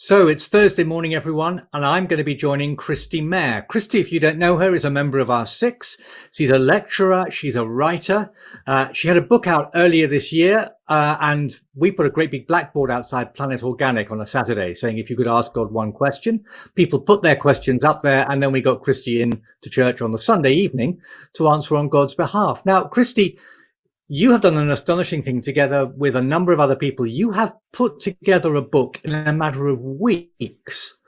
So it's Thursday morning, everyone, and I'm going to be joining Kristi Mair. Kristi, if you don't know her, is a member of our Six. She's a lecturer. She's a writer. She had a book out earlier this year, and we put a great big blackboard outside Planet Organic on a Saturday saying if you could ask God one question. People put their questions up there, and then we got Kristi in to church on the Sunday evening to answer on God's behalf. Now, Kristi, you have done an astonishing thing together with a number of other people. You have put together a book in a matter of weeks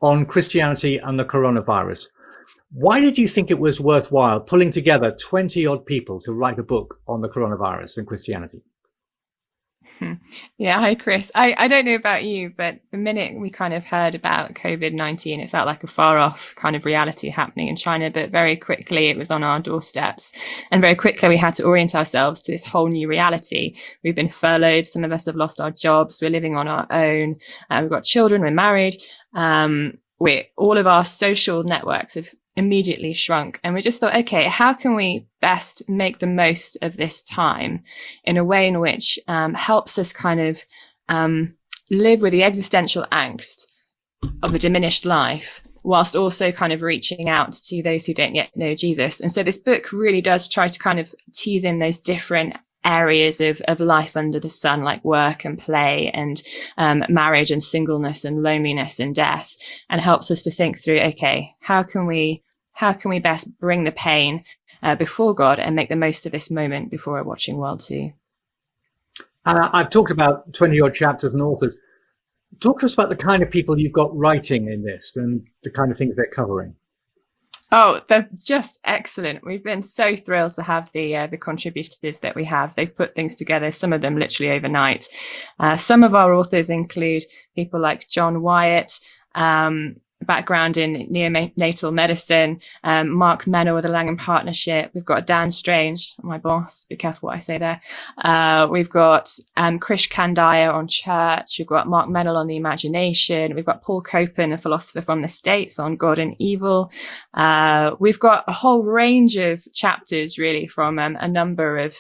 on Christianity and the coronavirus. Why did you think it was worthwhile pulling together 20 odd people to write a book on the coronavirus and Christianity? Yeah, hi Chris. I don't know about you, but the minute we kind of heard about COVID-19, it felt like a far off kind of reality happening in China, but very quickly it was on our doorsteps. And very quickly we had to orient ourselves to this whole new reality. We've been furloughed. Some of us have lost our jobs. We're living on our own. We've got children. We're married. All of our social networks have immediately shrunk. And we just thought, okay, how can we best make the most of this time in a way in which helps us kind of live with the existential angst of a diminished life, whilst also kind of reaching out to those who don't yet know Jesus. And so this book really does try to kind of tease in those different areas of life under the sun, like work and play and marriage and singleness and loneliness and death, and helps us to think through, okay, how can we best bring the pain before God and make the most of this moment before a watching world too. I've talked about 20 odd chapters and authors. Talk to us about the kind of people you've got writing in this and the kind of things they're covering. Oh, they're just excellent. We've been so thrilled to have the contributors that we have. They've put things together, some of them literally overnight. Some of our authors include people like John Wyatt, background in neonatal medicine, Mark Mennel with the Langham Partnership. We've got Dan Strange, my boss, be careful what I say there. We've got Krish Kandiah on church. We've got Mark Mennel on the imagination. We've got Paul Copen, a philosopher from the States, on God and evil. We've got a whole range of chapters really from a number of,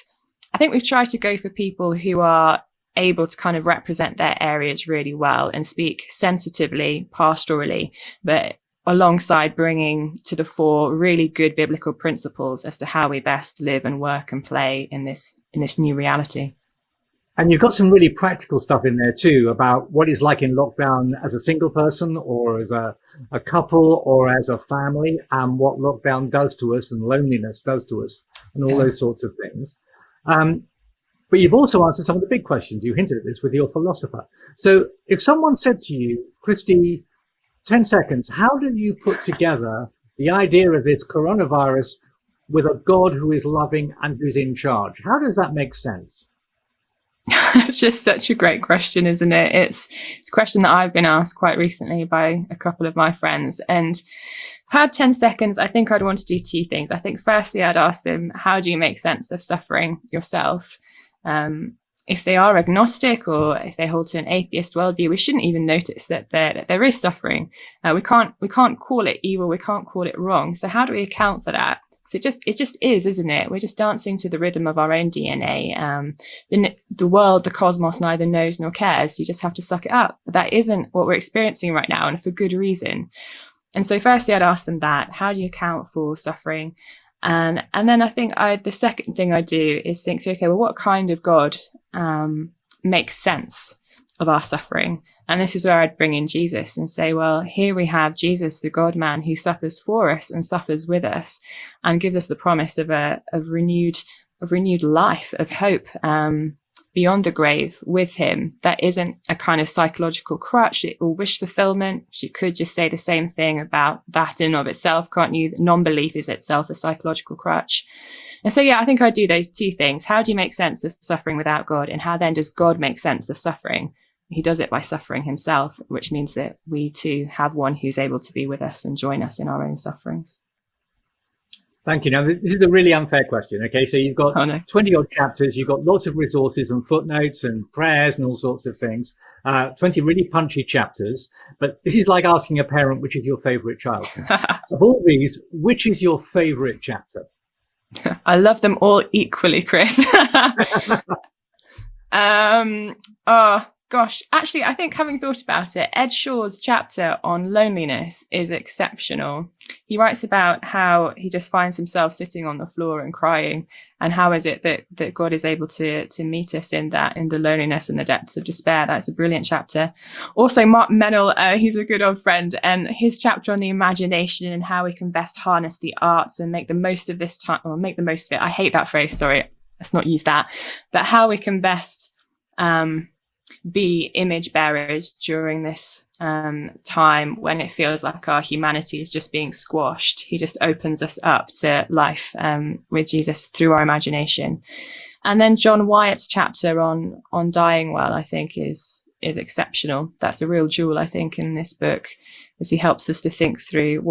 I think we've tried to go for people who are able to kind of represent their areas really well and speak sensitively, pastorally, but alongside bringing to the fore really good biblical principles as to how we best live and work and play in this new reality. And you've got some really practical stuff in there too about what it's like in lockdown as a single person or as a couple or as a family, and what lockdown does to us and loneliness does to us and all those sorts of things. But you've also answered some of the big questions. You hinted at this with your philosopher. So if someone said to you, Kristi, 10 seconds, how do you put together the idea of this coronavirus with a God who is loving and who's in charge? How does that make sense? It's just such a great question, isn't it? It's a question that I've been asked quite recently by a couple of my friends. And if I had 10 seconds, I think I'd want to do two things. I think firstly, I'd ask them, how do you make sense of suffering yourself? If they are agnostic or if they hold to an atheist worldview, we shouldn't even notice that there is suffering. We can't call it evil. We can't call it wrong. So how do we account for that? So it just is, isn't it? We're just dancing to the rhythm of our own DNA. The world, the cosmos, neither knows nor cares. You just have to suck it up. But that isn't what we're experiencing right now, and for good reason. And so firstly, I'd ask them that. How do you account for suffering? And then I think the second thing I do is think through, okay, well, what kind of God makes sense of our suffering? And this is where I'd bring in Jesus and say, well, here we have Jesus, the God-man, who suffers for us and suffers with us and gives us the promise of renewed life, of hope, beyond the grave with him. That isn't a kind of psychological crutch or wish fulfillment. You could just say the same thing about that in and of itself, can't you? Non-belief is itself a psychological crutch. And so, yeah, I think I do those two things. How do you make sense of suffering without God? And how then does God make sense of suffering? He does it by suffering himself, which means that we too have one who's able to be with us and join us in our own sufferings. Thank you. Now, this is a really unfair question. Okay, so you've got 20 odd chapters, you've got lots of resources and footnotes and prayers and all sorts of things, 20 really punchy chapters. But this is like asking a parent, which is your favorite child? Of all these, which is your favorite chapter? I love them all equally, Chris. Gosh, actually, I think having thought about it, Ed Shaw's chapter on loneliness is exceptional. He writes about how he just finds himself sitting on the floor and crying, and how is it that God is able to meet us in that, in the loneliness and the depths of despair. That's a brilliant chapter. Also, Mark Mennel, he's a good old friend, and his chapter on the imagination and how we can best harness the arts and make the most of this time, or make the most of it. I hate that phrase, sorry, let's not use that. But how we can best be image bearers during this time when it feels like our humanity is just being squashed. He just opens us up to life with Jesus through our imagination. And then John Wyatt's chapter on dying well, I think is exceptional. That's a real jewel, I think, in this book, as he helps us to think through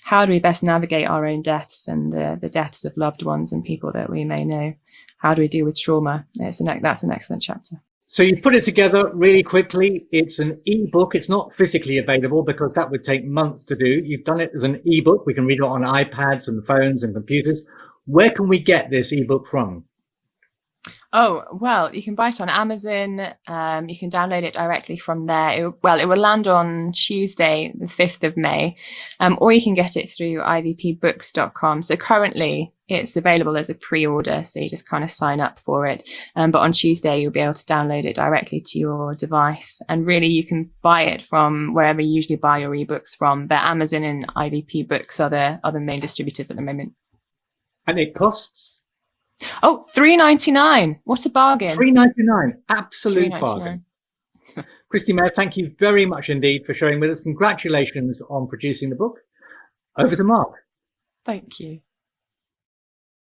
how do we best navigate our own deaths and the deaths of loved ones and people that we may know. How do we deal with trauma? That's an excellent chapter. So you put it together really quickly. It's an ebook. It's not physically available because that would take months to do. You've done it as an ebook. We can read it on iPads and phones and computers. Where can we get this ebook from? Oh, well, you can buy it on Amazon. You can download it directly from there. It will land on Tuesday, the 5th of May, or you can get it through ivpbooks.com. So currently it's available as a pre-order, so you just kind of sign up for it. But on Tuesday, you'll be able to download it directly to your device. And really, you can buy it from wherever you usually buy your ebooks from. But Amazon and IVP Books are the main distributors at the moment. And it costs? Oh, $3.99. What a bargain. $3.99. Absolute $3.99. bargain. Kristi, Mair, thank you very much indeed for sharing with us. Congratulations on producing the book. Over to Mark. Thank you.